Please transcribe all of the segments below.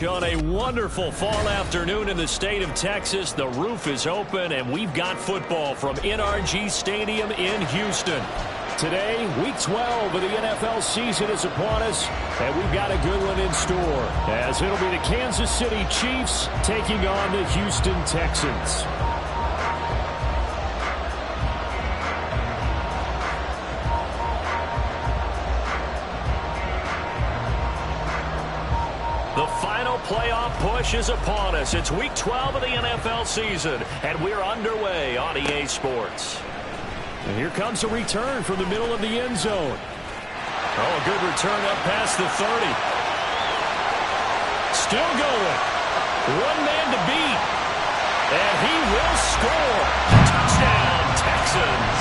On a wonderful fall afternoon in the state of Texas, the roof is open, and we've got football from NRG Stadium in Houston. Today, Week 12 of the NFL season is upon us, and we've got a good one in store, as it'll be the Kansas City Chiefs taking on the Houston Texans. The final playoff push is upon us. It's Week 12 of the NFL season, and we're underway on EA Sports. And here comes a return from the middle of the end zone. Oh, a good return up past the 30. Still going. One man to beat. And he will score. Touchdown, Texans.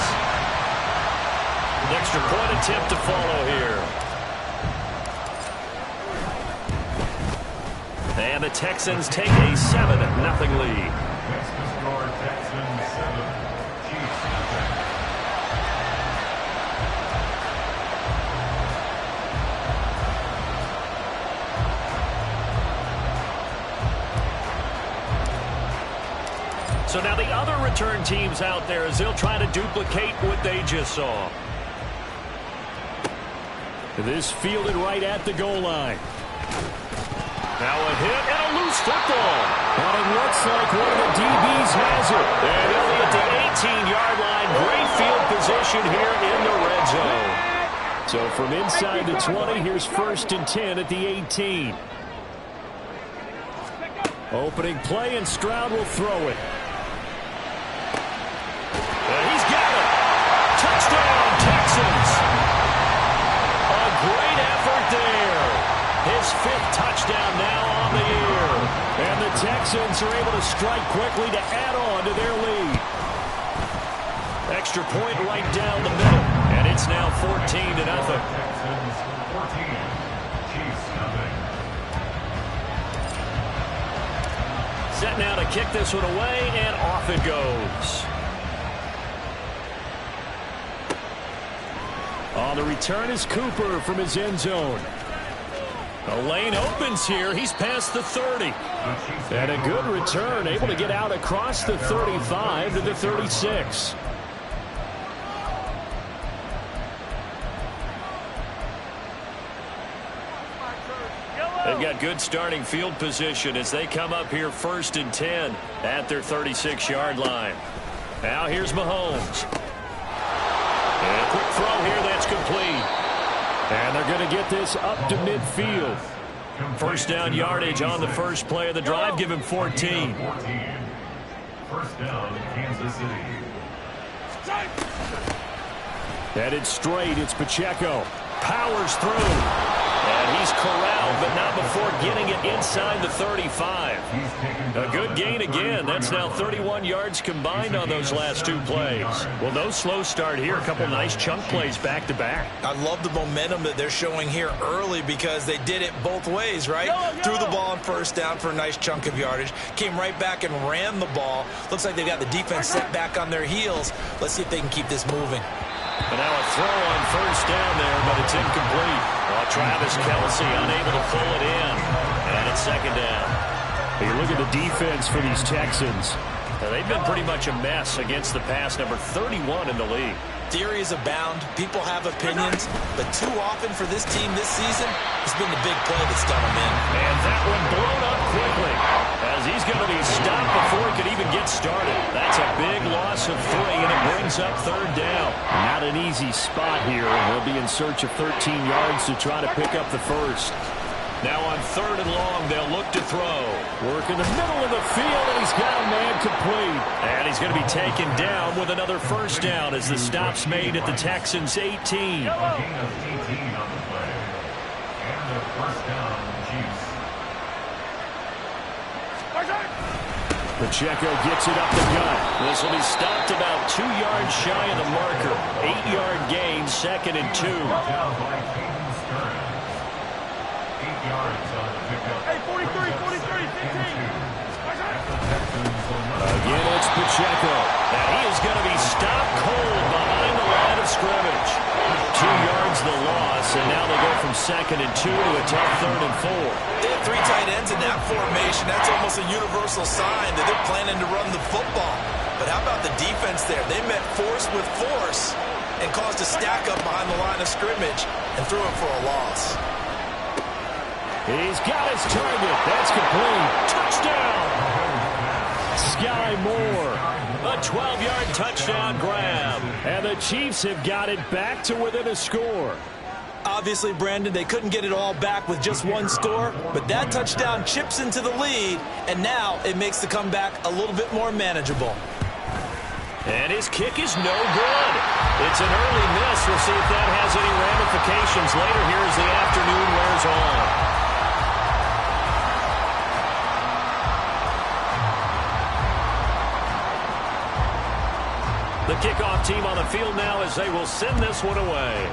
An extra point attempt to follow here. And the Texans take a 7-0 lead. So now the other return teams out there as they'll try to duplicate what they just saw. This fielded right at the goal line. Now a hit and a loose football. And it looks like one of the DBs has it. And he'll be at the 18-yard line. Great field position here in the red zone. So from inside the 20, here's 1st and 10 at the 18. Opening play, and Stroud will throw it. And he's got it. Touchdown, Texans. A great effort there. His 5th touchdown now on the year. And the Texans are able to strike quickly to add on to their lead. Extra point right down the middle. And it's now 14-0. Texans 14, Chiefs nothing. Set now to kick this one away, and off it goes. On the return is Cooper from his end zone. The lane opens here. He's past the 30. And a good return, able to get out across the 35 to the 36. They've got good starting field position as they come up here 1st and 10 at their 36-yard line. Now here's Mahomes. And a quick throw here that's complete. And they're going to get this up to midfield. 1st down yardage on the first play of the drive. Give him 14. 1st down, Kansas City. Headed straight, it's Pacheco. Powers through. And he's corralled, but not before getting it inside the 35. A good gain again. That's now 31 yards combined on those last 2 plays. Well, no slow start here. A couple nice chunk plays back-to-back. I love the momentum that they're showing here early because they did it both ways, right? Threw the ball on 1st down for a nice chunk of yardage. Came right back and ran the ball. Looks like they've got the defense set back on their heels. Let's see if they can keep this moving. And now a throw on 1st down there, but it's incomplete. Well, Travis Kelce unable to pull it in. And it's 2nd down. You look at the defense for these Texans. Now, they've been pretty much a mess against the pass, number 31 in the league. Theories abound. People have opinions. But too often for this team this season, it's been the big play that's done them in. And that one blown up quickly as he's going to be stopped before he could even get started. That's a big loss of 3, and it brings up 3rd down. Not an easy spot here, and he'll be in search of 13 yards to try to pick up the 1st. Now on 3rd and long, they'll look to throw. Work in the middle of the field, and he's got a man complete. And he's going to be taken down with another 1st down as the stop's made at the Texans' 18. A gain of 18 on the play. And the 1st down, Chiefs. Pacheco gets it up the gut. This will be stopped about 2 yards shy of the marker. 8-yard gain, 2nd and 2. Down by Caden Stern. 8 yards on the pickup. Hey, 43, 43, 15. Again, it's Pacheco. And he is going to be stopped cold behind the line of scrimmage. 2 yards the loss, and now they go from 2nd and 2 to a tough 3rd and 4. They've got 3 tight ends in that formation. That's almost a universal sign that they're planning to run the football. But how about the defense there? They met force with force and caused a stack up behind the line of scrimmage and threw him for a loss. He's got his target. That's complete. Touchdown. Sky Moore. A 12-yard touchdown grab. And the Chiefs have got it back to within a score. Obviously, Brandon, they couldn't get it all back with just one score, but that touchdown chips into the lead, and now it makes the comeback a little bit more manageable. And his kick is no good. It's an early miss. We'll see if that has any ramifications later here as the afternoon wears on. The kickoff team on the field now as they will send this one away.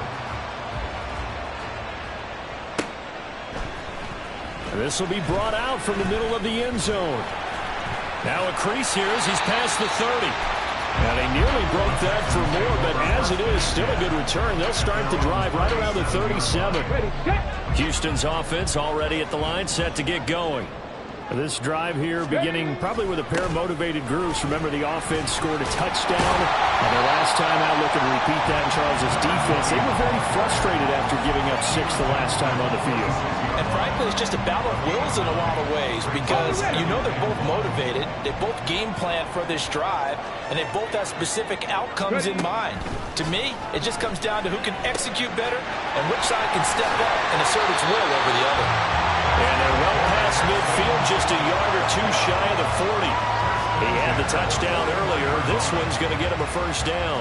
This will be brought out from the middle of the end zone. Now a crease here as he's past the 30. And they nearly broke that for more, but as it is, still a good return. They'll start the drive right around the 37. Houston's offense already at the line, set to get going. This drive here beginning probably with a pair of motivated groups. Remember, the offense scored a touchdown, and their last time out looking to repeat that in Charles' defense. They were very frustrated after giving up 6 the last time on the field. And frankly, it's just a battle of wills in a lot of ways because you know they're both motivated. They both game plan for this drive, and they both have specific outcomes in mind. To me, it just comes down to who can execute better and which side can step up and assert its will over the other. And they're well past midfield, just a yard or 2 shy of the 40. He had the touchdown earlier. This one's going to get him a first down.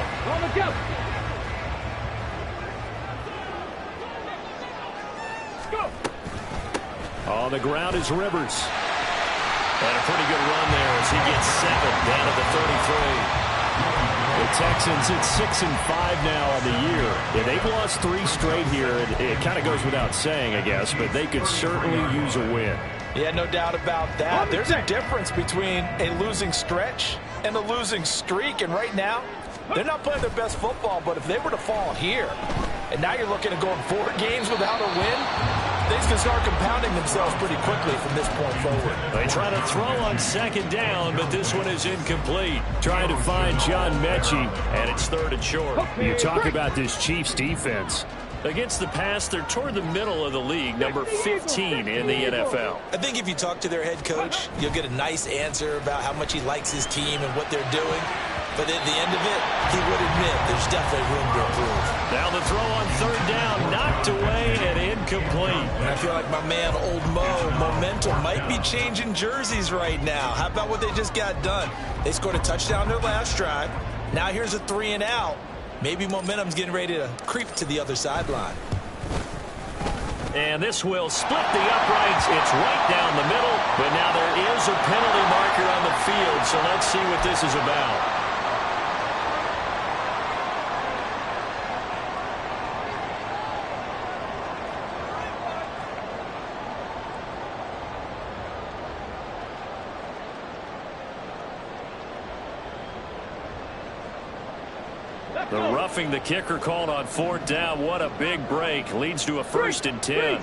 On the ground is Rivers. And a pretty good run there as he gets 7 down at the 33. The Texans at 6-5 now on the year. Yeah, they've lost 3 straight here. It kind of goes without saying, I guess, but they could certainly use a win. Yeah, no doubt about that. There's a difference between a losing stretch and a losing streak, and right now, they're not playing their best football, but if they were to fall here, and now you're looking at going 4 games without a win, things can start compounding themselves pretty quickly from this point forward. They try to throw on 2nd down, but this one is incomplete. Trying to find John Mechie, and it's 3rd and short. You talk about this Chiefs defense. Against the pass, they're toward the middle of the league, number 15 in the NFL. I think if you talk to their head coach, you'll get a nice answer about how much he likes his team and what they're doing. But at the end of it, he would admit there's definitely room to improve. Now the throw on 3rd down, knocked away and incomplete. And I feel like my man, Old Mo, momentum might be changing jerseys right now. How about what they just got done? They scored a touchdown their last drive. Now here's a 3 and out. Maybe momentum's getting ready to creep to the other sideline. And this will split the uprights. It's right down the middle. But now there is a penalty marker on the field, so let's see what this is about. The roughing the kicker called on 4th down. What a big break. Leads to a 1st and 10.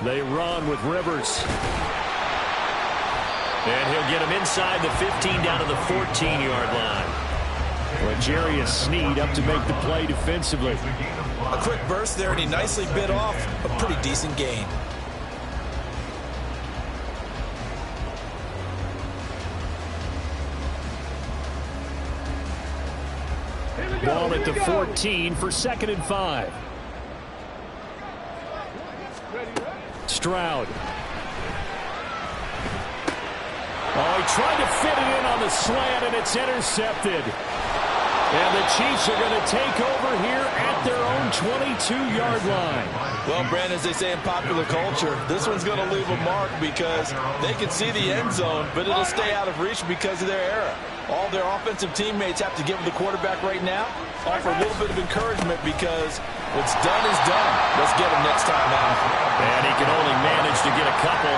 They run with Rivers. And he'll get him inside the 15 down to the 14-yard line. L'Jarius Sneed up to make the play defensively. A quick burst there, and he nicely bit off a pretty decent gain. Ball at the 14 for 2nd and 5. Stroud. Oh, he tried to fit it in on the slant, and it's intercepted. And the Chiefs are going to take over here at their own 22-yard line. Well, Brandon, as they say in popular culture, this one's going to leave a mark because they can see the end zone, but it'll stay out of reach because of their error. All their offensive teammates have to give the quarterback right now, offer a little bit of encouragement because what's done is done. Let's get him next time out. And he can only manage to get a couple.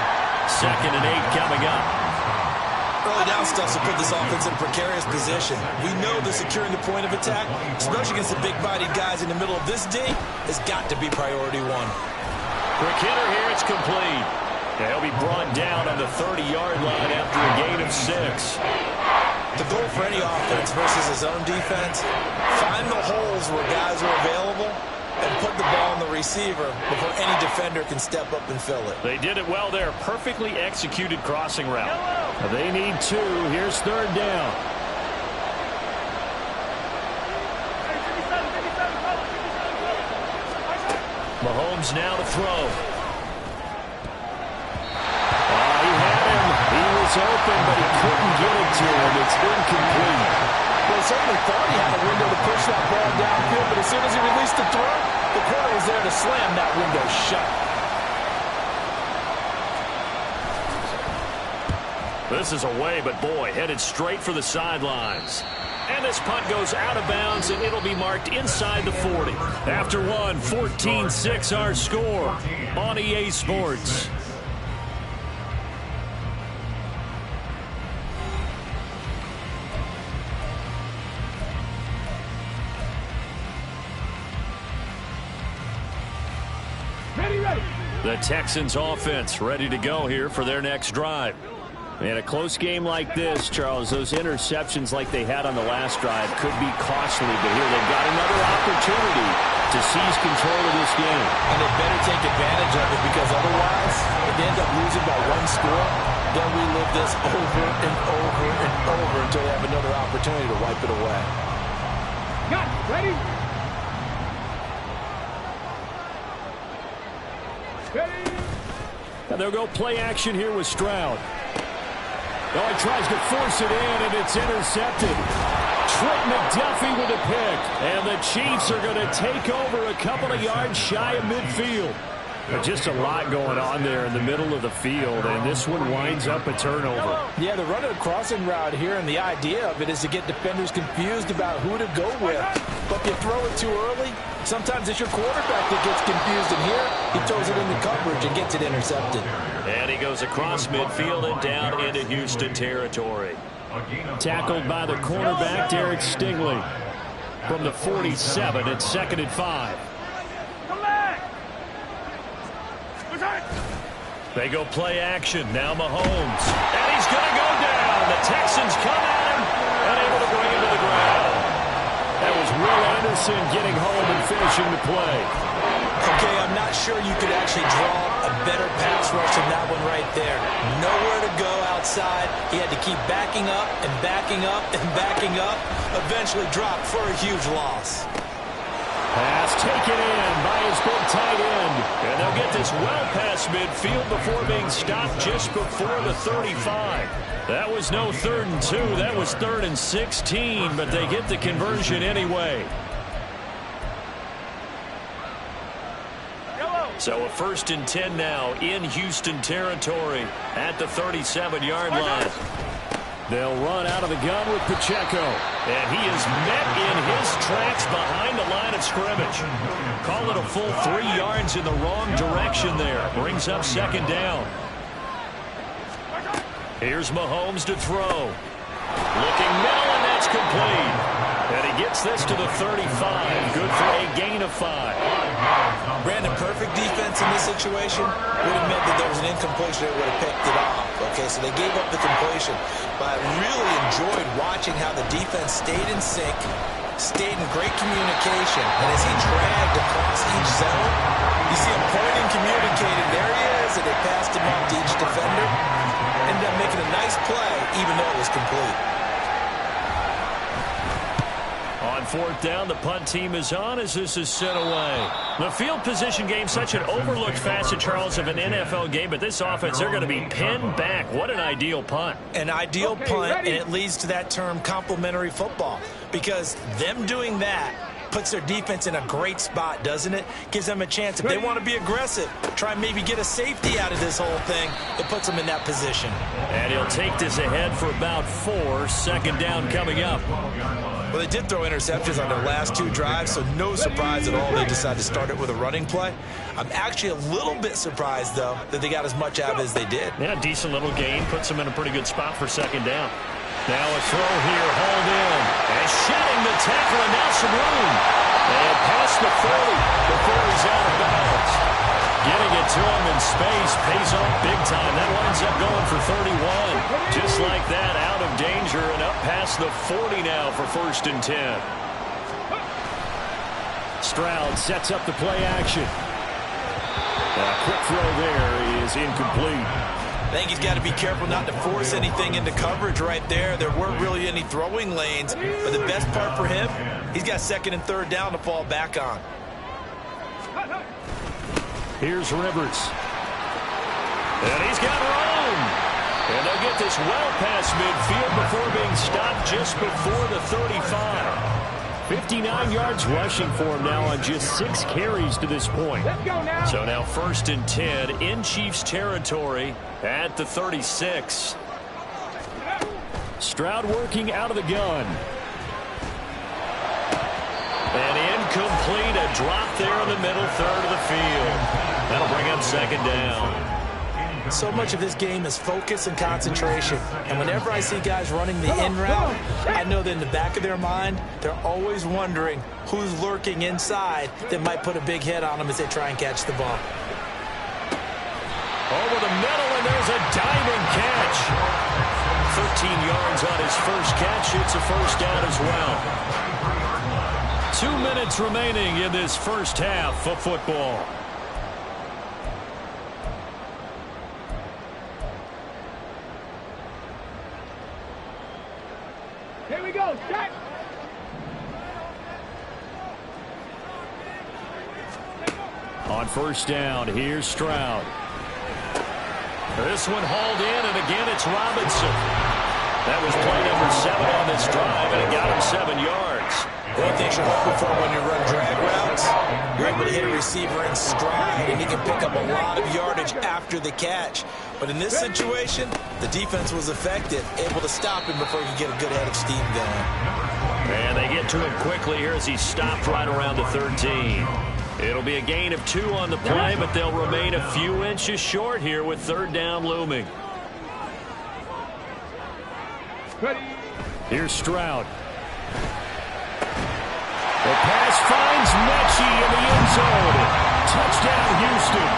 2nd and 8 coming up. Early down stuff to put this offense in a precarious position. We know that securing the point of attack, especially against the big-bodied guys in the middle of this D, has got to be priority 1. Quick hitter here. It's complete. He'll be brought down on the 30-yard line after a gain of 6. The goal for any offense versus his own defense, find the holes where guys are available and put the ball on the receiver before any defender can step up and fill it. They did it well there. Perfectly executed crossing route. They need 2. Here's 3rd down. Mahomes now to throw. He had him. He was open, but he couldn't get it to him. It's incomplete. Well, he certainly thought he had a window to push that ball downfield, but as soon as he released the throw, the corner was there to slam that window shut. This is away, but boy, headed straight for the sidelines. And this punt goes out of bounds, and it'll be marked inside the 40. After one, 14-6 our score on EA Sports. The Texans offense ready to go here for their next drive. In a close game like this, Charles, those interceptions like they had on the last drive could be costly, but here they've got another opportunity to seize control of this game. And they better take advantage of it, because otherwise, if they end up losing by 1 score, they'll relive this over and over and over until they have another opportunity to wipe it away. Got it. Ready? And they'll go play action here with Stroud. Oh, he tries to force it in, and it's intercepted. Trent McDuffie with a pick. And the Chiefs are going to take over a couple of yards shy of midfield. But just a lot going on there in the middle of the field, and this one winds up a turnover. Yeah, they're running a crossing route here, and the idea of it is to get defenders confused about who to go with. But if you throw it too early, sometimes it's your quarterback that gets confused, and here he throws it into coverage and gets it intercepted. And he goes across midfield and down into Houston territory. Tackled by the cornerback, Derek Stingley. From the 47, it's 2nd and 5. They go play action. Now Mahomes. And he's going to go down. The Texans come at him and able to bring him to the ground. That was Will Anderson getting home and finishing the play. Okay, I'm not sure you could actually draw a better pass rush than that one right there. Nowhere to go outside. He had to keep backing up and backing up and backing up. Eventually dropped for a huge loss. Pass taken in by his big tight end. And they'll get this well past midfield before being stopped just before the 35. That was no 3rd and 2. That was 3rd and 16, but they get the conversion anyway. So a 1st and 10 now in Houston territory at the 37-yard line. They'll run out of the gun with Pacheco. And he is met in his tracks behind the line of scrimmage. Call it a full 3 yards in the wrong direction there. Brings up 2nd down. Here's Mahomes to throw. Looking middle, and that's complete. And he gets this to the 35. Good for a gain of 5. Brandon, perfect defense in this situation would have meant that there was an incompletion that would have picked it off. Okay, so they gave up the completion. But I really enjoyed watching how the defense stayed in sync, stayed in great communication. And as he dragged across each zone, you see him pointing, communicating. There he is, and they passed him off to each defender. Ended up making a nice play, even though it was complete. On 4th down, the punt team is on as this is sent away. The field position game, such an overlooked facet, Charles, of an NFL game, but this offense, they're going to be pinned back. What an ideal punt. An ideal punt, and it leads to that term complementary football, because them doing that puts their defense in a great spot, doesn't it? Gives them a chance. If they want to be aggressive, try and maybe get a safety out of this whole thing, it puts them in that position. And he'll take this ahead for about 4. 2nd down coming up. Well, they did throw interceptions on their last 2 drives, so no surprise at all they decided to start it with a running play. I'm actually a little bit surprised, though, that they got as much out of it as they did. Yeah, decent little gain. Puts them in a pretty good spot for 2nd down. Now a throw here, hauled in. And shedding the tackle, and now some room. And past the 40 before he's out of bounds. Getting it to him in space pays off big time. That winds up going for 31. Just like that, out of danger and up past the 40 now for 1st and 10. Stroud sets up the play action. A quick throw there is incomplete. I think he's got to be careful not to force anything into coverage right there. There weren't really any throwing lanes, but the best part for him, he's got 2nd and 3rd down to fall back on. Here's Rivers. And he's got room. And they'll get this well past midfield before being stopped just before the 35. 59 yards rushing for him now on just 6 carries to this point. So now 1st and 10 in Chiefs territory at the 36. Stroud working out of the gun. And incomplete, a drop there in the middle 3rd of the field. That'll bring up 2nd down. So much of this game is focus and concentration. And whenever I see guys running the in route, I know that in the back of their mind, they're always wondering who's lurking inside that might put a big hit on them as they try and catch the ball. Over the middle, and there's a diving catch. 13 yards on his first catch. It's a 1st down as well. 2 minutes remaining in this first half of football. Here we go, set. On 1st down, here's Stroud. This one hauled in, and again it's Robinson. That was play number 7 on this drive, and it got him 7 yards. One thing you're hoping for when you run drag routes, you're able to hit a receiver in stride, and he can pick up a lot of yardage after the catch. But in this situation, the defense was effective, able to stop him before he could get a good head of steam going. And they get to him quickly here as he stopped right around the 13. It'll be a gain of 2 on the play, but they'll remain a few inches short here with 3rd down looming. Here's Stroud. The pass finds Mechie in the end zone. Touchdown, Houston.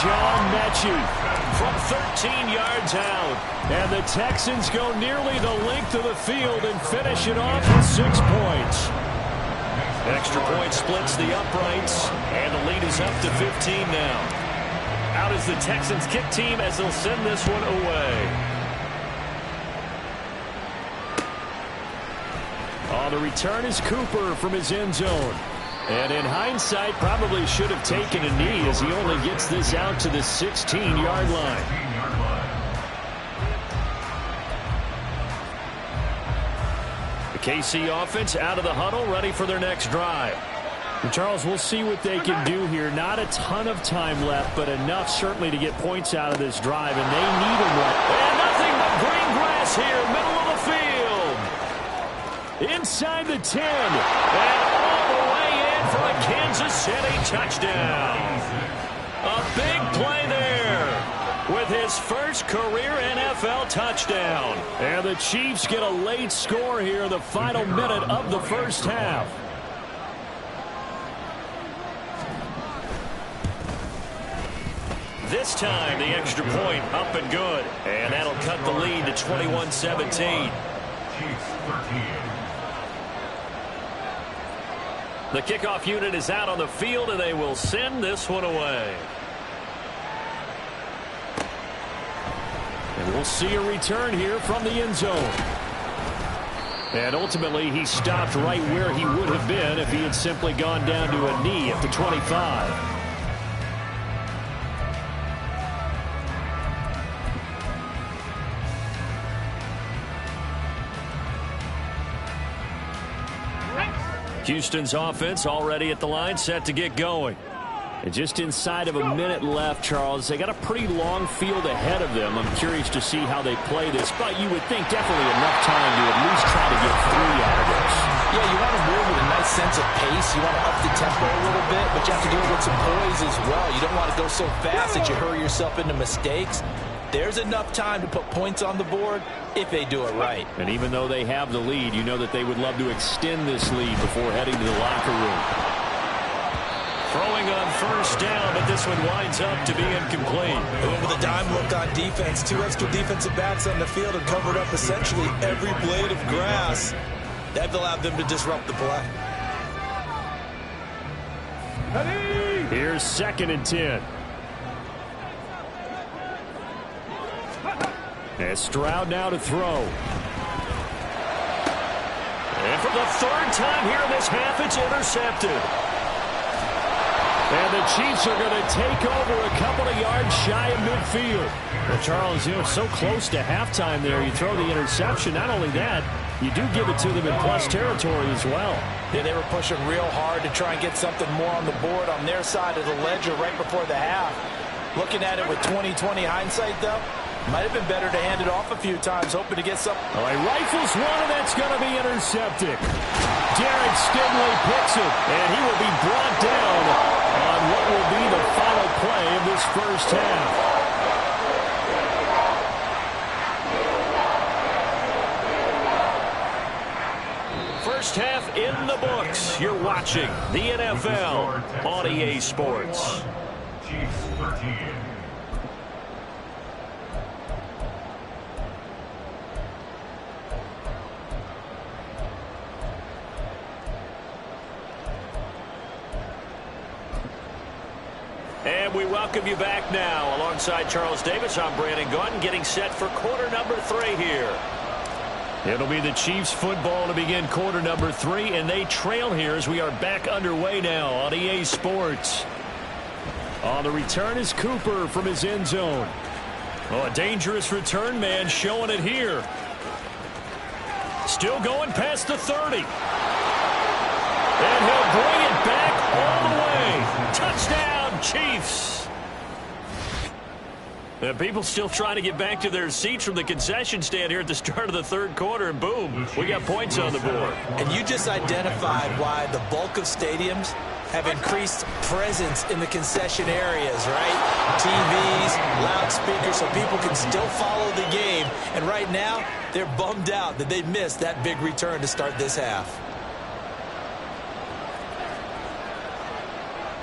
John Mechie from 13 yards out. And the Texans go nearly the length of the field and finish it off with 6 points. Extra point splits the uprights, and the lead is up to 15 now. Out is the Texans kick team as they'll send this one away. On the return is Cooper from his end zone. And in hindsight, probably should have taken a knee as he only gets this out to the 16-yard line. KC offense out of the huddle, ready for their next drive. And Charles, we'll see what they can do here. Not a ton of time left, but enough certainly to get points out of this drive, and they need them right. And nothing but green grass here, middle of the field. Inside the 10, and all the way in for a Kansas City touchdown. A big play there with his first career NFL touchdown. And the Chiefs get a late score here in the final minute of the first half. This time, the extra point up and good. And that'll cut the lead to 21-17. The kickoff unit is out on the field, and they will send this one away. And we'll see a return here from the end zone. And ultimately, he stopped right where he would have been if he had simply gone down to a knee at the 25. Houston's offense already at the line, set to get going. And just inside of a minute left, Charles. They got a pretty long field ahead of them. I'm curious to see how they play this, but you would think definitely enough time to at least try to get 3 out of this. Yeah, you want to move with a nice sense of pace. You want to up the tempo a little bit, but you have to do it with some poise as well. You don't want to go so fast that you hurry yourself into mistakes. There's enough time to put points on the board if they do it right. And even though they have the lead, you know that they would love to extend this lead before heading to the locker room. Throwing on first down, but this one winds up to be incomplete. And with a dime look on defense, 2 extra defensive backs on the field and covered up essentially every blade of grass. That allowed them to disrupt the play. Here's 2nd and 10. And Stroud now to throw. And for the 3rd time here in this half, it's intercepted. And the Chiefs are going to take over a couple of yards shy of midfield. Well, Charles, so close to halftime there. You throw the interception. Not only that, you do give it to them in plus territory as well. Yeah, they were pushing real hard to try and get something more on the board on their side of the ledger right before the half. Looking at it with 20/20 hindsight, though, might have been better to hand it off a few times, hoping to get something. All right, rifles one, and that's going to be intercepted. Derek Stingley picks it, and he will be brought down on what will be the final play of this first half. First half in the books. You're watching the NFL on EA Sports. Chiefs 13. And we welcome you back now. Alongside Charles Davis, I'm Brandon Gunn, getting set for quarter number 3 here. It'll be the Chiefs football to begin quarter number 3, and they trail here as we are back underway now on EA Sports. On the return is Cooper from his end zone. Oh, a dangerous return man showing it here. Still going past the 30. And he'll bring it back all the way. Touchdown, Chiefs. People still trying to get back to their seats from the concession stand here at the start of the 3rd quarter, and boom, we got points on the board. And you just identified why the bulk of stadiums have increased presence in the concession areas, right? TVs, loudspeakers, so people can still follow the game. And right now, they're bummed out that they missed that big return to start this half.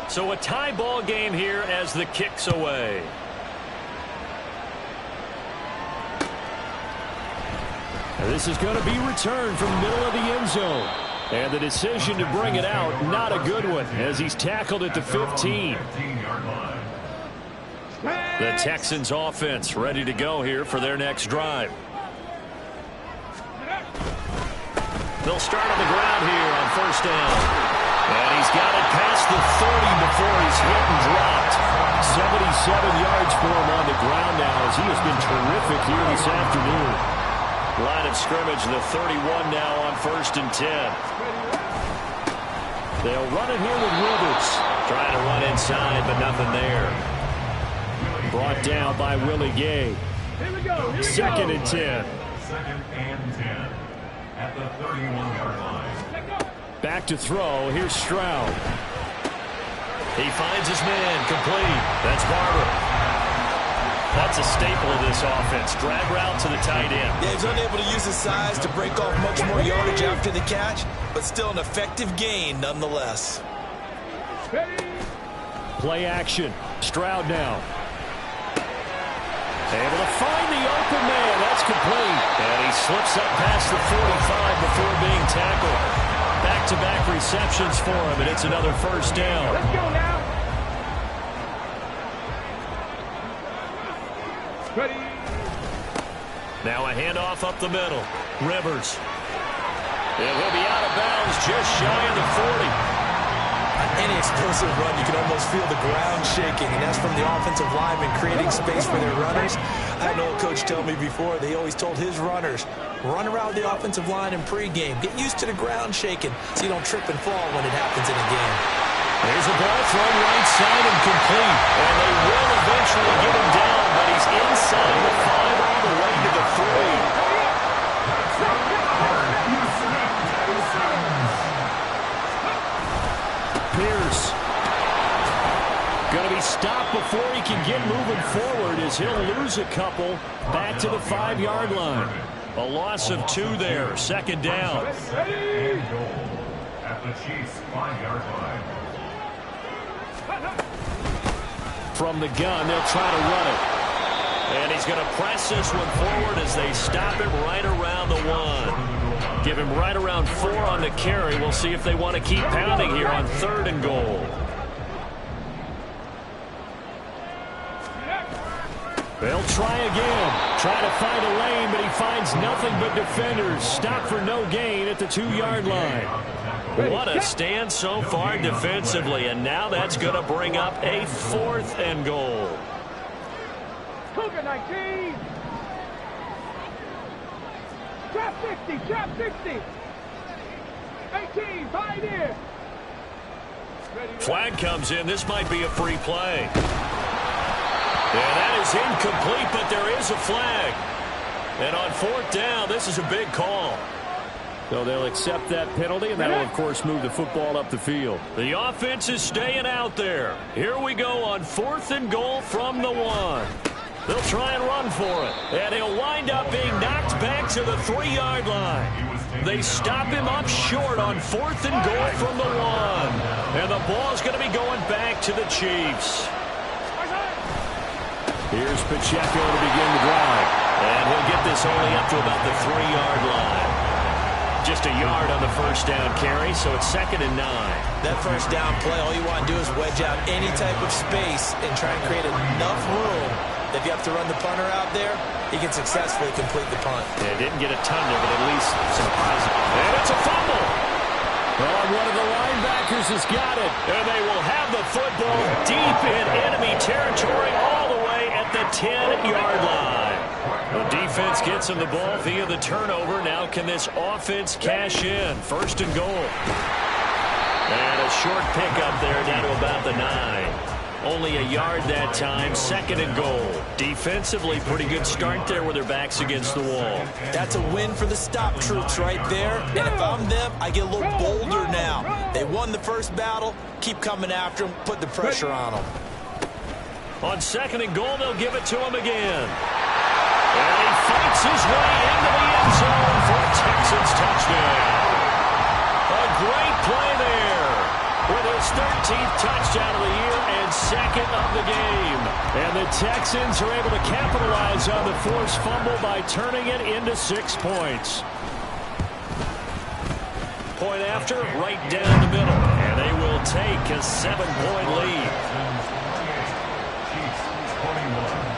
So a tie ball game here as the kick's away. And this is going to be returned from the middle of the end zone. And the decision to bring it out, not a good one, as he's tackled at the 15. The Texans offense ready to go here for their next drive. They'll start on the ground here on first down. And he's got it past the 30 before he's hit and dropped. 77 yards for him on the ground now, as he has been terrific here this afternoon. Line of scrimmage, the 31 now on 1st and 10. They'll run it here with Rivers. Trying to run inside, but nothing there. Brought down by Willie Gay. 2nd and 10. 2nd and 10 at the 31-yard line. Back to throw. Here's Stroud. He finds his man. Complete. That's Barber. That's a staple of this offense. Drag route to the tight end. Yeah, he's unable to use his size to break off much more yardage after the catch, but still an effective gain nonetheless. Play action. Stroud now. Able to find the open man. That's complete. And he slips up past the 45 before being tackled. Back-to-back receptions for him, and it's another first down. Let's go now. Ready. Now a handoff up the middle. Rivers. And he'll be out of bounds just shy of the 40. On any explosive run, you can almost feel the ground shaking, and that's from the offensive linemen creating space for their runners. I had an old coach tell me before, they always told his runners, run around the offensive line in pregame. Get used to the ground shaking so you don't trip and fall when it happens in a game. There's a ball thrown right side and complete. And they will eventually get him down, but he's inside the 5 all the way to the 3. Pierce. Going to be stopped before he can get moving forward as he'll lose a couple back to the 5-yard line. A loss of 2 there. 2nd down. And goal at the Chiefs' 5-yard line. From the gun, they'll try to run it. And he's going to press this one forward as they stop him right around the 1. Give him right around 4 on the carry. We'll see if they want to keep pounding here on 3rd and goal. They'll try again. Try to find a lane, but he finds nothing but defenders. Stop for no gain at the 2-yard line. What a stand so far defensively, and now that's going to bring up a 4th and goal. Cougar 19. Trap 60, trap 60. 18, pioneer. Flag comes in. This might be a free play. And that is incomplete, but there is a flag. And on 4th down, this is a big call. So they'll accept that penalty, and that will, of course, move the football up the field. The offense is staying out there. Here we go on 4th and goal from the 1. They'll try and run for it. And he'll wind up being knocked back to the 3-yard line. They stop him up short on 4th and goal from the 1. And the ball's going to be going back to the Chiefs. Here's Pacheco to begin the drive. And he'll get this only up to about the 3-yard line. Just a yard on the first down carry, so it's 2nd and 9. That first down play, all you want to do is wedge out any type of space and try and create enough room that if you have to run the punter out there, he can successfully complete the punt. Yeah, didn't get a ton there, but at least some positive. And it's a fumble. Well, one of the linebackers has got it. And they will have the football deep in enemy territory all the way at the 10-yard line. The defense gets him the ball via the turnover. Now can this offense cash in? 1st and goal. And a short pickup there down to about the 9. Only a yard that time. 2nd and goal. Defensively, pretty good start there with their backs against the wall. That's a win for the stop troops right there. And if I'm them, I get a little bolder now. They won the first battle. Keep coming after them. Put the pressure on them. On 2nd and goal, they'll give it to him again. And he fights his way into the end zone for a Texans touchdown. A great play there with his 13th touchdown of the year and 2nd of the game. And the Texans are able to capitalize on the forced fumble by turning it into 6 points. Point after, right down the middle. And they will take a 7-point lead. Chiefs 21.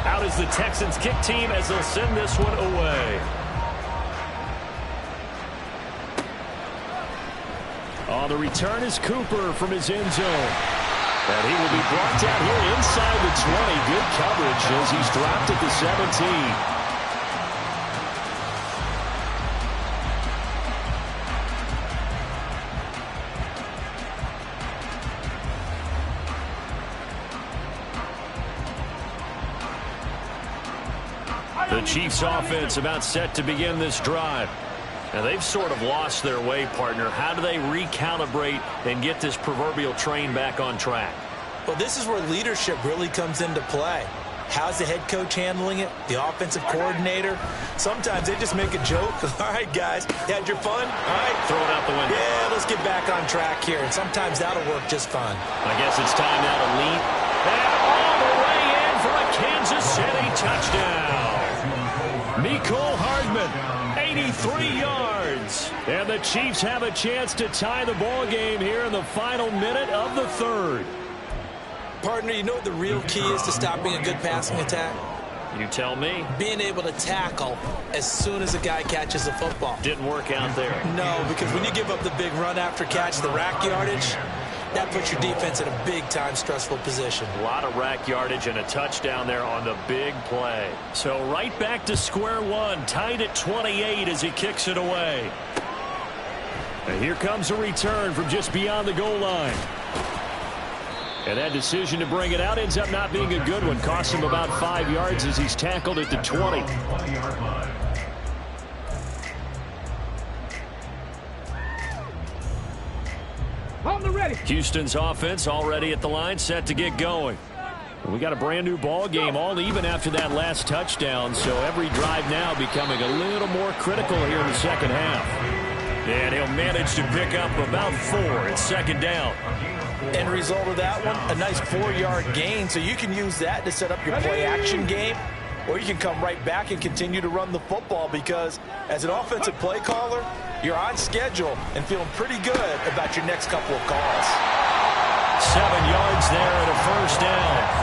Out is the Texans kick team as they'll send this one away. On the return is Cooper from his end zone. And he will be brought down here inside the 20. Good coverage as he's dropped at the 17. The Chiefs offense about set to begin this drive. Now they've sort of lost their way, partner. How do they recalibrate and get this proverbial train back on track? Well, this is where leadership really comes into play. How's the head coach handling it? The offensive coordinator? Sometimes they just make a joke. All right, guys, you had your fun? All right. Throw it out the window. Yeah, let's get back on track here. And sometimes that'll work just fine. I guess it's time now to lead. And all the way in for a Kansas City touchdown. Mecole Hardman, 83 yards. And the Chiefs have a chance to tie the ball game here in the final minute of the 3rd. Partner, you know what the real key is to stopping a good passing attack? You tell me. Being able to tackle as soon as a guy catches the football. Didn't work out there. No, because when you give up the big run after catch, the rack yardage, that puts your defense in a big-time stressful position. A lot of rack yardage and a touchdown there on the big play. So right back to square one, tied at 28 as he kicks it away. And here comes a return from just beyond the goal line. And that decision to bring it out ends up not being a good one. Costs him about 5 yards as he's tackled at the 20. 20-yard line. On the ready. Houston's offense already at the line, set to get going. We got a brand new ball game, all even after that last touchdown, so every drive now becoming a little more critical here in the second half. And he'll manage to pick up about 4. It's second down. End result of that one, a nice 4-yard gain, so you can use that to set up your play-action game, or you can come right back and continue to run the football because as an offensive play caller, you're on schedule and feeling pretty good about your next couple of calls. 7 yards there and a first down.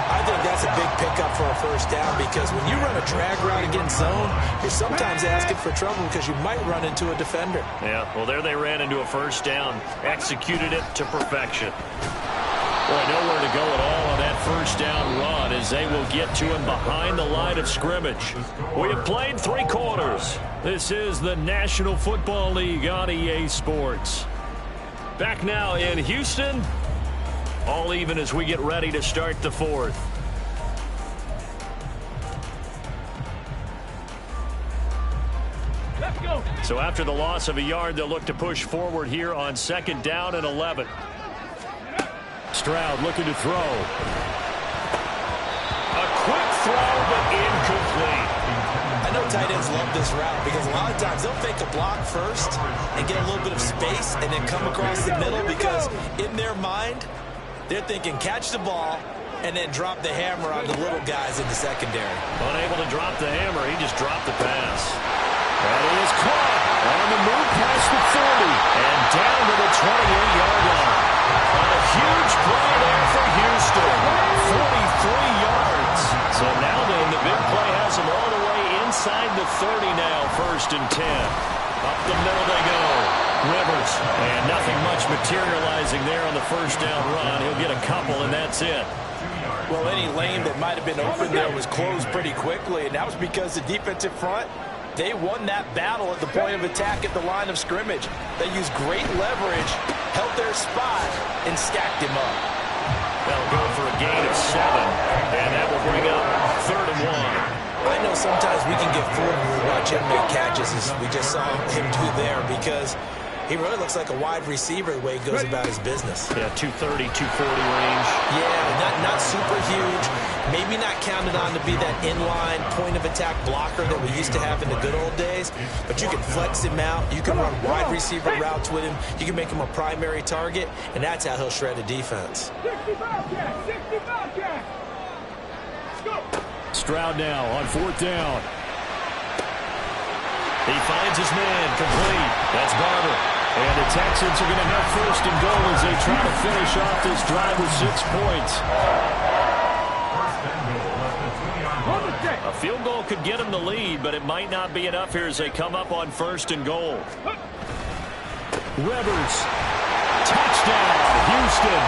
I think that's a big pickup for a first down because when you run a drag route against zone, you're sometimes asking for trouble because you might run into a defender. Yeah, well, there they ran into a first down, executed it to perfection. Boy, nowhere to go at all on that first down run as they will get to him behind the line of scrimmage. We have played 3 quarters. This is the National Football League on EA Sports. Back now in Houston, all even as we get ready to start the 4th. Let's go. So after the loss of a yard, they'll look to push forward here on 2nd down and 11. Stroud looking to throw. A quick throw, but incomplete. I know tight ends love this route because a lot of times they'll fake a block first and get a little bit of space and then come across the middle because in their mind, they're thinking catch the ball and then drop the hammer on the little guys in the secondary. Unable to drop the hammer, he just dropped the pass. That is caught on the move past the 40 and down to the 28-yard line. A huge play there for Houston. 43 yards. So now then, the big play has them all the way inside the 30 now, 1st and 10. Up the middle they go. Rivers, and nothing much materializing there on the first down run. He'll get a couple, and that's it. Well, any lane that might have been open there was closed pretty quickly, and that was because the defensive front, they won that battle at the point of attack at the line of scrimmage. They used great leverage, held their spot, and stacked him up. They'll go for a gain of 7, and that will bring up 3rd and 1. I know sometimes we can get fooled when we watch him make catches, as we just saw him do there, because he really looks like a wide receiver the way he goes about his business. Yeah, 230, 240 range. Yeah, not super huge. Maybe not counted on to be that inline point-of-attack blocker that we used to have in the good old days, but you can flex him out. You can run wide receiver routes with him. You can make him a primary target, and that's how he'll shred a defense. 65 Jack, 65 Jack. Go. Stroud now on 4th down. He finds his man, complete. That's Barber. And the Texans are going to have 1st and goal as they try to finish off this drive with 6 points. A field goal could get them the lead, but it might not be enough here as they come up on 1st and goal. Rivers. Touchdown, Houston.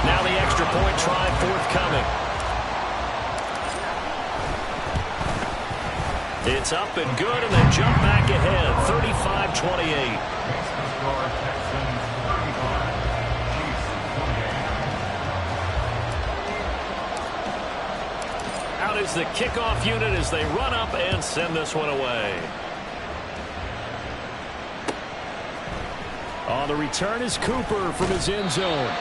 Now the extra point try forthcoming. It's up and good, and they jump back ahead, 35-28. Out is the kickoff unit as they run up and send this one away. On the return is Cooper from his end zone.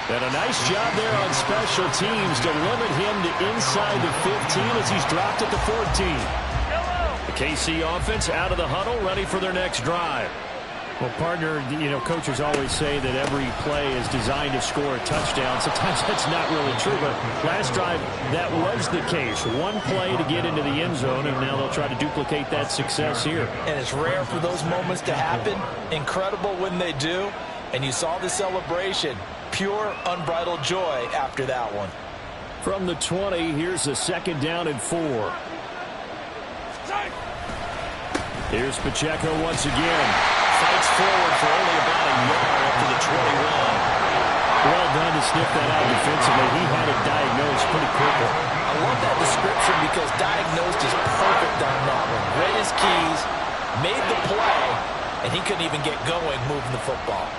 And a nice job there on special teams to limit him to inside the 15 as he's dropped at the 14. The KC offense out of the huddle, ready for their next drive. Well, partner, you know, coaches always say that every play is designed to score a touchdown. Sometimes that's not really true, but last drive, that was the case. One play to get into the end zone, and now they'll try to duplicate that success here. And it's rare for those moments to happen. Incredible when they do. And you saw the celebration. Pure, unbridled joy after that one. From the 20, here's the 2nd down and 4. Here's Pacheco once again. Fights forward for only about a yard after the 21. Well done to sniff that out defensively. He had it diagnosed pretty quickly. I love that description because diagnosed is perfect on that one. Read his keys, made the play, and he couldn't even get going moving the football.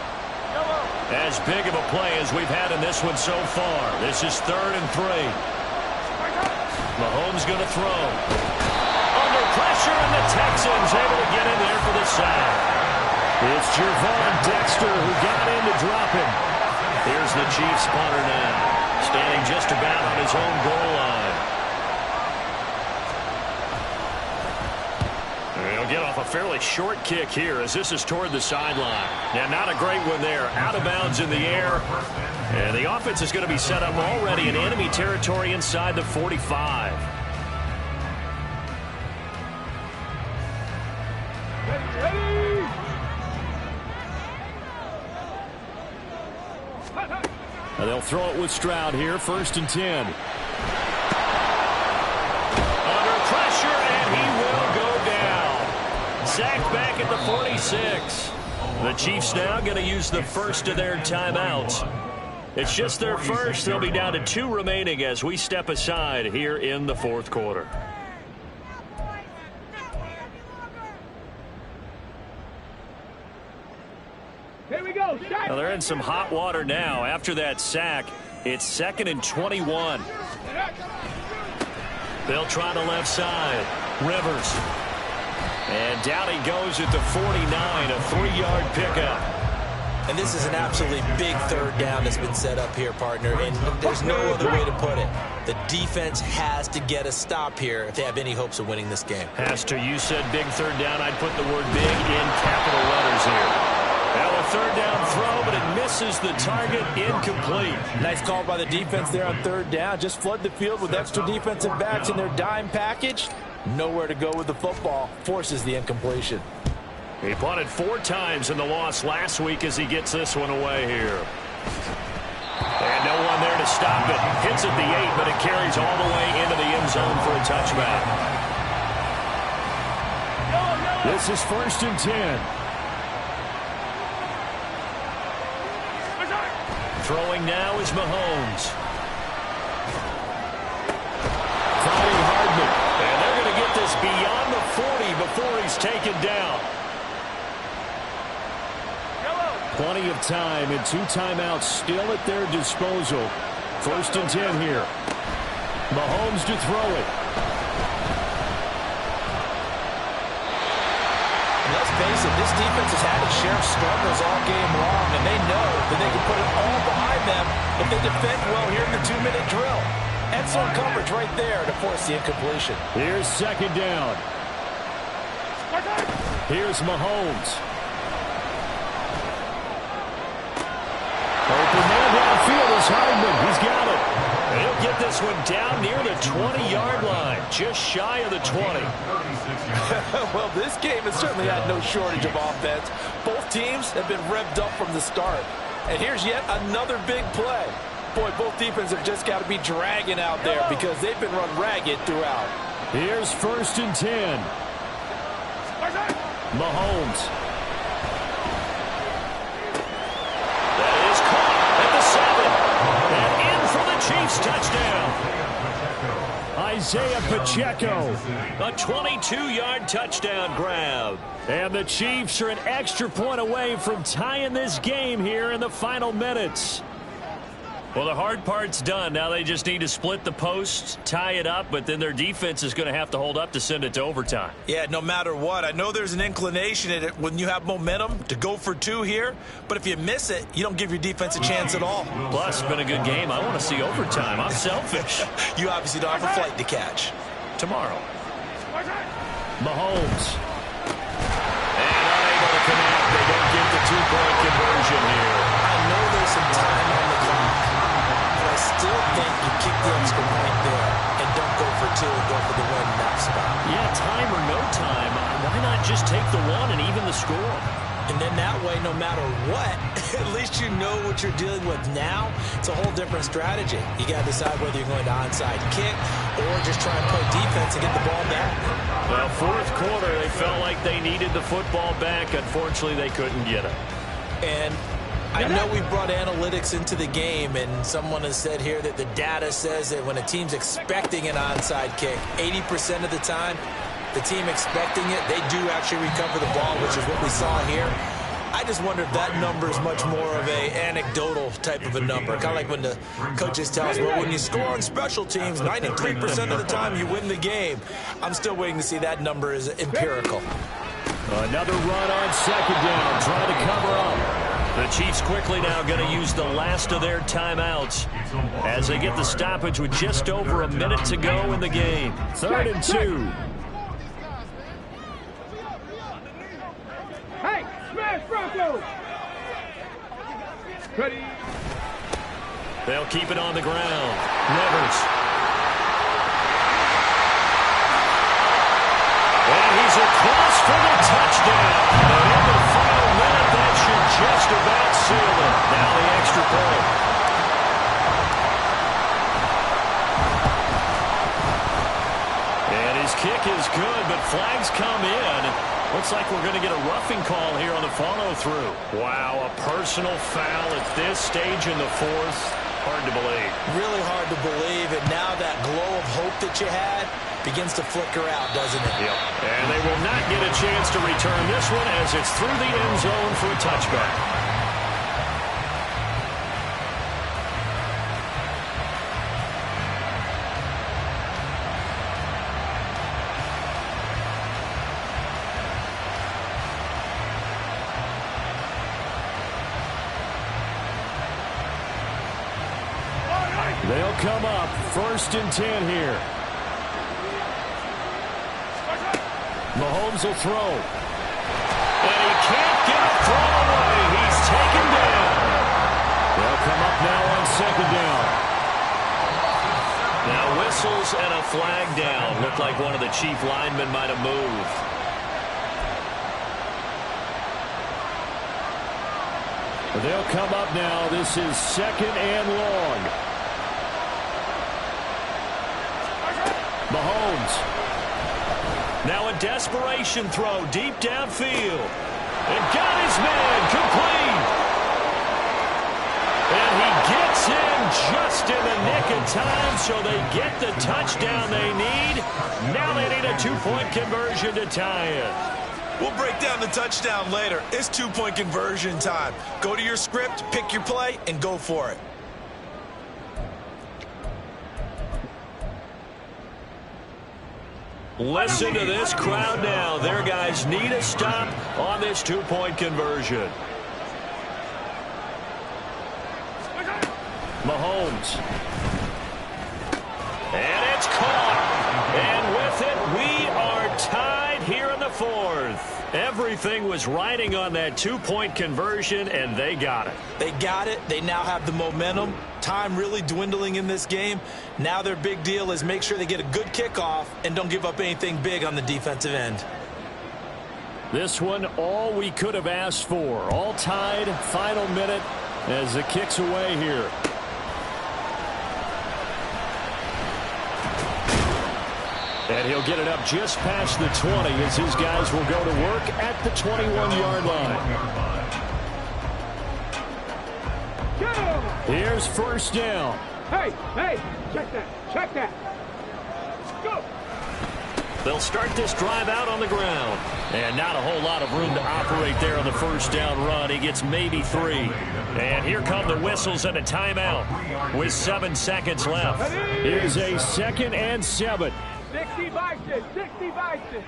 As big of a play as we've had in this one so far. This is 3rd and 3. Mahomes going to throw. Under pressure, and the Texans able to get in there for the sack. It's Gervon Dexter who got in to drop him. Here's the Chiefs punter now, standing just about on his own goal line. He'll get off a fairly short kick here as this is toward the sideline. Now, not a great one there. Out of bounds in the air. And the offense is going to be set up already in enemy territory inside the 45. Now they'll throw it with Stroud here, 1st and 10. Under pressure, and he will go down. Sacked back at the 46. The Chiefs now going to use the first of their timeouts. It's just their first. They'll be down to 2 remaining as we step aside here in the 4th quarter. Here we go. Well, they're in some hot water now. After that sack, it's 2nd and 21. They'll try the left side. Rivers. And down he goes at the 49, a 3-yard pickup. And this is an absolutely big 3rd down that's been set up here, partner, and there's no other way to put it. The defense has to get a stop here if they have any hopes of winning this game. Has to. You said big 3rd down. I'd put the word big in capital letters here. Now a 3rd down throw, but it misses the target. Incomplete. Nice call by the defense there on 3rd down. Just flood the field with extra defensive backs in their dime package. Nowhere to go with the football. Forces the incompletion. He punted 4 times in the loss last week as he gets this one away here. And no one there to stop it. Hits at the 8, but it carries all the way into the end zone for a touchback. This is 1st and 10. Throwing now is Mahomes. Fighting Hardman. And they're going to get this beyond the 40 before he's taken down. Plenty of time and 2 timeouts still at their disposal. 1st and 10 here. Mahomes to throw it. Let's face it, this defense has had its share of struggles all game long, and they know that they can put it all behind them if they defend well here in the 2-minute drill. Excellent coverage right there to force the incompletion. Here's 2nd down. Here's Mahomes. Open man downfield is Hardman. He's got it. And he'll get this one down near the 20-yard line, just shy of the 20. Well, this game has certainly had no shortage of offense. Both teams have been revved up from the start. And here's yet another big play. Boy, both defenses have just got to be dragging out there because they've been run ragged throughout. Here's 1st and 10. Mahomes. That is caught at the 7. And in for the Chiefs touchdown. Isaiah Pacheco, a 22-yard touchdown grab. And the Chiefs are an extra point away from tying this game here in the final minutes. Well, the hard part's done. Now they just need to split the posts, tie it up, but then their defense is going to have to hold up to send it to overtime. Yeah, no matter what. I know there's an inclination in it when you have momentum to go for 2 here, but if you miss it, you don't give your defense a chance at all. Plus, it's been a good game. I want to see overtime. I'm selfish. You obviously don't have a flight to catch. Tomorrow. Mahomes. And unable to connect. They don't get the 2-point conversion here. I know there's some time on the clock. I still think you kick the extra point there and don't go for 2 and go for the win in that spot. Yeah, time or no time. Why not just take the 1 and even the score? And then that way, no matter what, at least you know what you're dealing with now. It's a whole different strategy. You got to decide whether you're going to onside kick or just try and play defense and get the ball back. Well, 4th quarter, they felt like they needed the football back. Unfortunately, they couldn't get it. And I know we brought analytics into the game, and someone has said here that the data says that when a team's expecting an onside kick, 80% of the time, the team expecting it, they do actually recover the ball, which is what we saw here. I just wonder if that number is much more of a anecdotal type of a number. Kind of like when the coaches tell us, well, when you score on special teams, 93% of the time you win the game. I'm still waiting to see that number is empirical. Another run on second down, trying to cover up. The Chiefs quickly now going to use the last of their timeouts as they get the stoppage with just over a minute to go in the game. 3rd and 2. Hey, smash Bronco! Ready? They'll keep it on the ground. Rivers. And he's across for the touchdown. And in the final minute, that should just about seal it. Now the extra point. And his kick is good, but flags come in. Looks like we're going to get a roughing call here on the follow-through. Wow, a personal foul at this stage in the 4th. Hard to believe. Really hard to believe, and now that glow of hope that you had begins to flicker out, doesn't it? Yep. And they will not get a chance to return this one as it's through the end zone for a touchback. They'll come up 1st and 10 here. Mahomes will throw. And he can't get a throw away. He's taken down. They'll come up now on 2nd down. Now whistles and a flag down. Looked like one of the Chief linemen might have moved. They'll come up now. This is 2nd and long. Mahomes. Now a desperation throw deep downfield. And got his man complete. And he gets in just in the nick of time, so they get the touchdown they need. Now they need a 2-point conversion to tie it. We'll break down the touchdown later. It's 2-point conversion time. Go to your script, pick your play, and go for it. Listen to this crowd now. Their guys need a stop on this 2-point conversion. Mahomes. And it's caught. And with it, we are tied here in the 4th. Everything was riding on that 2-point conversion, and they got it. They got it. They now have the momentum. Time really dwindling in this game. Now their big deal is make sure they get a good kickoff and don't give up anything big on the defensive end. This one, all we could have asked for. All tied, final minute as the kick's away here. And he'll get it up just past the 20 as his guys will go to work at the 21-yard line. Here's 1st down. Hey, check that. Go. They'll start this drive out on the ground. And not a whole lot of room to operate there on the 1st down run. He gets maybe 3. And here come the whistles and a timeout with 7 seconds left. Here's a 2nd and 7. 60 Bison.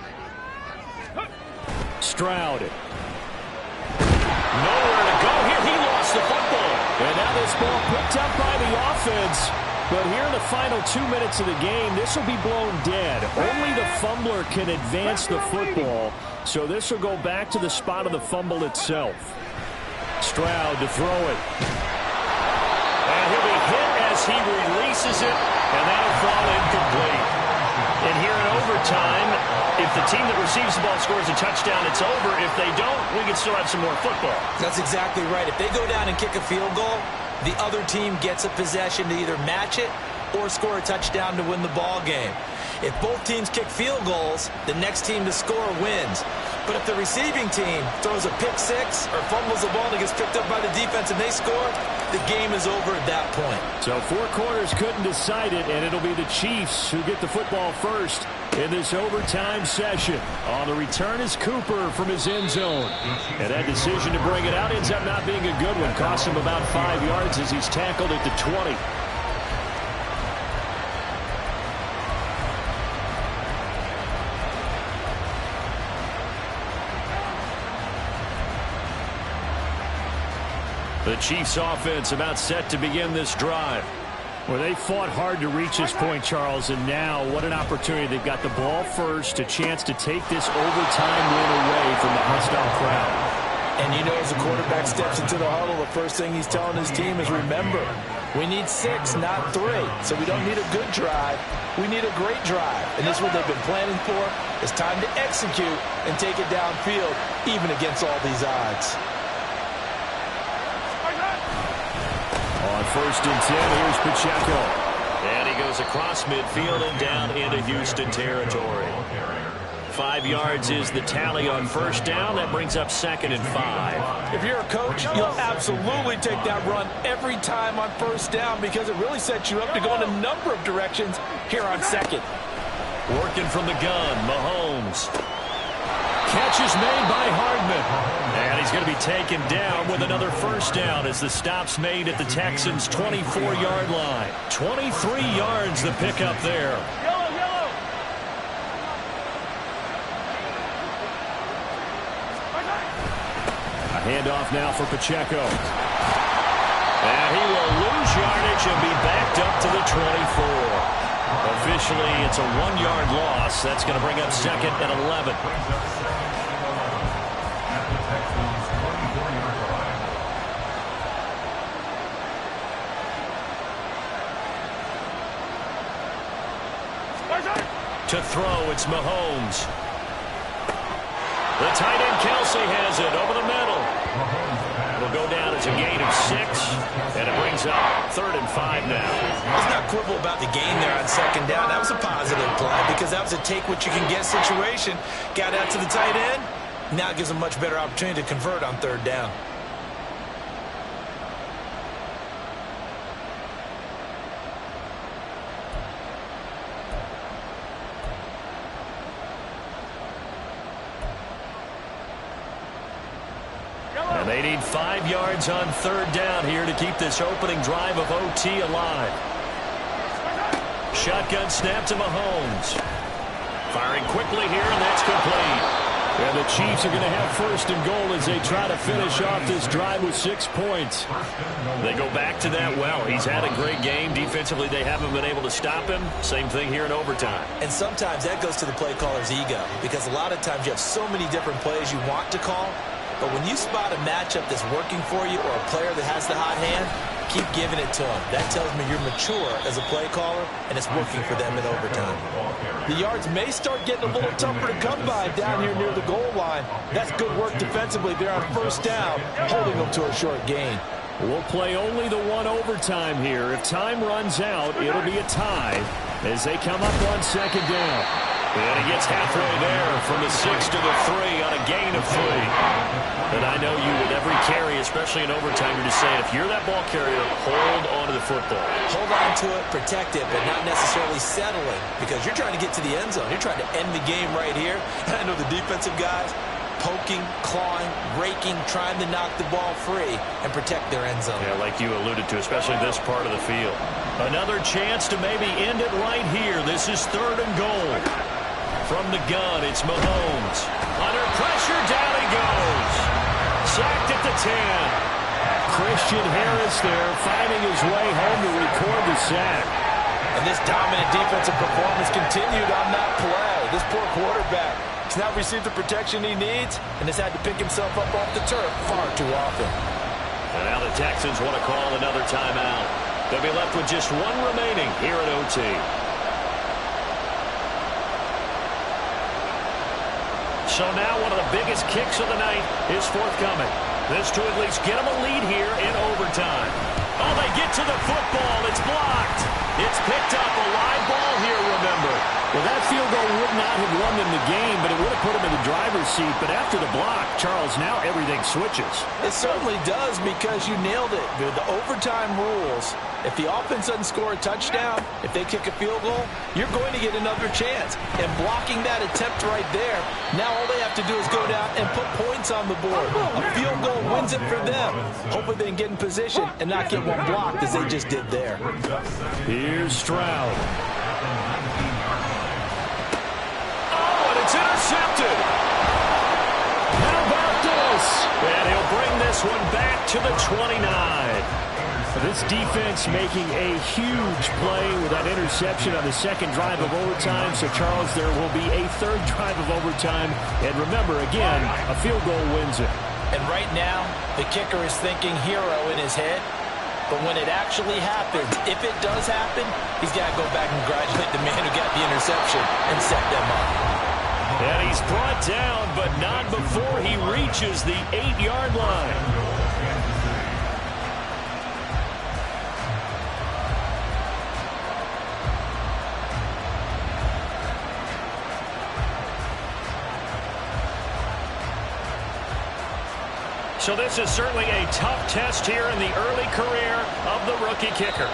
Stroud. Nowhere to go here. He lost the football. And now this ball picked up by the offense. But here in the final 2 minutes of the game, this will be blown dead. Only the fumbler can advance the football. So this will go back to the spot of the fumble itself. Stroud to throw it. And he'll be hit as he releases it. And that'll fall incomplete. And here in overtime, if the team that receives the ball scores a touchdown, it's over. If they don't, we can still have some more football. That's exactly right. If they go down and kick a field goal, the other team gets a possession to either match it or score a touchdown to win the ball game. If both teams kick field goals, the next team to score wins. But if the receiving team throws a pick six or fumbles the ball and it gets picked up by the defense and they score, the game is over at that point. So 4 quarters couldn't decide it, and it'll be the Chiefs who get the football first in this overtime session. On the return is Cooper from his end zone. And that decision to bring it out ends up not being a good one. Cost him about 5 yards as he's tackled at the 20. The Chiefs offense about set to begin this drive. Well, they fought hard to reach this point, Charles, and now what an opportunity. They've got the ball first, a chance to take this overtime win away from the hostile crowd. And you know, as the quarterback steps into the huddle, the first thing he's telling his team is, remember, we need 6, not 3. So we don't need a good drive. We need a great drive. And this is what they've been planning for. It's time to execute and take it downfield, even against all these odds. On 1st and 10, here's Pacheco. And he goes across midfield and down into Houston territory. 5 yards is the tally on 1st down. That brings up 2nd and 5. If you're a coach, you'll absolutely take that run every time on 1st down because it really sets you up to go in a number of directions here on 2nd. Working from the gun, Mahomes. Catch is made by Hardman. And he's going to be taken down with another 1st down as the stop's made at the Texans' 24-yard line. 23 yards the pickup there. A handoff now for Pacheco. And he will lose yardage and be backed up to the 24. Officially, it's a 1-yard loss. That's going to bring up 2nd and 11. To throw, it's Mahomes. The tight end, Kelsey, has it over the middle. It'll go down as a gain of 6, and it brings up 3rd and 5 now. Let's not quibble about the gain there on 2nd down. That was a positive play because that was a take-what-you-can-get situation. Got out to the tight end. Now it gives them a much better opportunity to convert on 3rd down. And they need 5 yards on 3rd down here to keep this opening drive of OT alive. Shotgun snap to Mahomes. Firing quickly here, and that's complete. And the Chiefs are going to have 1st and goal as they try to finish off this drive with 6 points. They go back to that well. He's had a great game. Defensively, they haven't been able to stop him. Same thing here in overtime. And sometimes that goes to the play caller's ego because a lot of times you have so many different plays you want to call. But when you spot a matchup that's working for you or a player that has the hot hand, keep giving it to him. That tells me you're mature as a play caller, and it's working for them in overtime. The yards may start getting a little tougher to come by down here near the goal line. That's good work defensively there on 1st down, holding them to a short gain. We'll play only the 1 overtime here. If time runs out, it'll be a tie as they come up on 2nd down. And he gets halfway there from the 6 to the 3 on a gain of 3. And I know you with every carry, especially in overtime, you're just saying, if you're that ball carrier, hold on to the football. Hold on to it, protect it, but not necessarily settling because you're trying to get to the end zone. You're trying to end the game right here. And I know the defensive guys poking, clawing, raking, trying to knock the ball free and protect their end zone. Yeah, like you alluded to, especially this part of the field. Another chance to maybe end it right here. This is 3rd and goal. From the gun, it's Mahomes. Under pressure, down he goes. Sacked at the 10. Christian Harris there finding his way home to record the sack. And this dominant defensive performance continued on that play. This poor quarterback has not received the protection he needs and has had to pick himself up off the turf far too often. And now the Texans want to call another timeout. They'll be left with just 1 remaining here at OT. So now one of the biggest kicks of the night is forthcoming. This to at least get them a lead here in overtime. Oh, they get to the football. It's blocked. It's picked up. A live ball here, remember. Well, that field goal would not have won them the game, but it would have put them in the driver's seat. But after the block, Charles, now everything switches. It certainly does, because you nailed it. With the overtime rules, if the offense doesn't score a touchdown, if they kick a field goal, you're going to get another chance. And blocking that attempt right there, now all they have to do is go down and put points on the board. A field goal wins it for them. Hopefully they can get in position and not get one blocked as they just did there. Here's Stroud. It's intercepted. How about this? And he'll bring this one back to the 29. This defense making a huge play with that interception on the second drive of overtime. So, Charles, there will be a third drive of overtime. And remember, again, a field goal wins it. And right now, the kicker is thinking hero in his head. But when it actually happens, if it does happen, he's got to go back and congratulate the man who got the interception and set them up. And he's brought down, but not before he reaches the 8-yard line. So this is certainly a tough test here in the early career of the rookie kicker.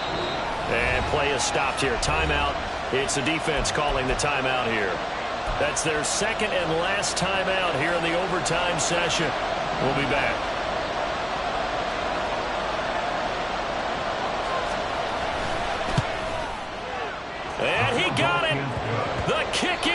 And play is stopped here. Timeout. It's the defense calling the timeout here. That's their second and last timeout here in the overtime session. We'll be back. And he got it. The kick